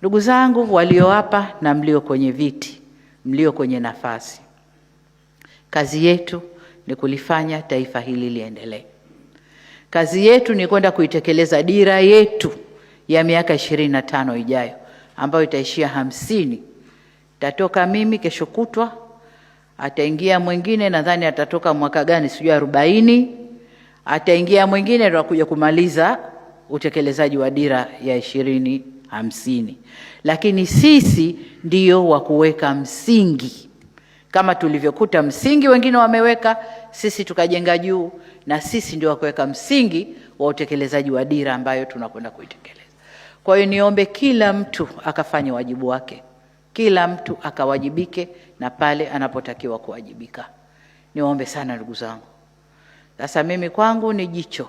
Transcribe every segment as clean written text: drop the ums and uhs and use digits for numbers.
Ndugu zangu walio hapa na mlio kwenye viti, mlio kwenye nafasi, kazi yetu ni kulifanya taifa hili liendelee. Kazi yetu ni kwenda kuitekeleza dira yetu ya miaka 25 ijayo ambayo itaishia 50. Tatoka mimi kesho kutwa, ataingia mwingine, nadhani atatoka mwaka gani sijui 40, ataingia mwingine ndio kuja kumaliza utekelezaji wa dira ya 2050. Lakini sisi ndio wa kuweka msingi. Kama tulivyokuta msingi wengine wameweka, sisi tukajenga juu, na sisi ndio wa kuweka msingi wa utekelezaji wa dira ambayo tunakwenda kuitekeleza. Kwa hiyo niombe kila mtu akafanye wajibu wake. Kila mtu akawajibike na pale anapotakiwa kuwajibika. Niombe sana ndugu zangu. Sasa mimi kwangu ni jicho.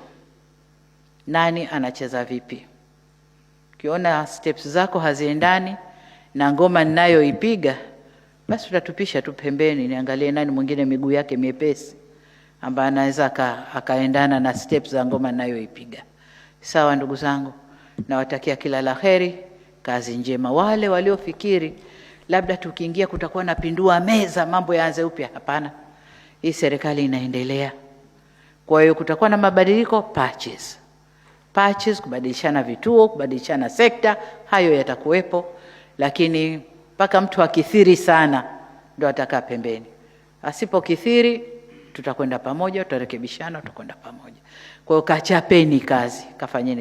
Nani anacheza vipi? Ukiona steps zako haziendani na ngoma ninayoipiga, basi utatupisha tu pembeni, niangalie nani mwingine miguu yake miepesi ambaye anaweza akaendana na steps za ngoma ninayoipiga. Sawa ndugu zangu, nawatakia kila laheri, kazi njema. Wale waliofikiri labda tukiingia kutakuwa na pindua meza mambo yaanze upya, hapana. Hii serikali inaendelea. Kwa hiyo kutakuwa na mabadiliko, patches, kubadilishana vituo, kubadilishana sekta, hayo yatakuwepo, lakini mpaka mtu akithiri sana ndo atakaa pembeni. Asipokithiri tutakwenda pamoja, tutarekebishana, tutakwenda pamoja. Kwa hiyo kachapeni kazi, kafanyeni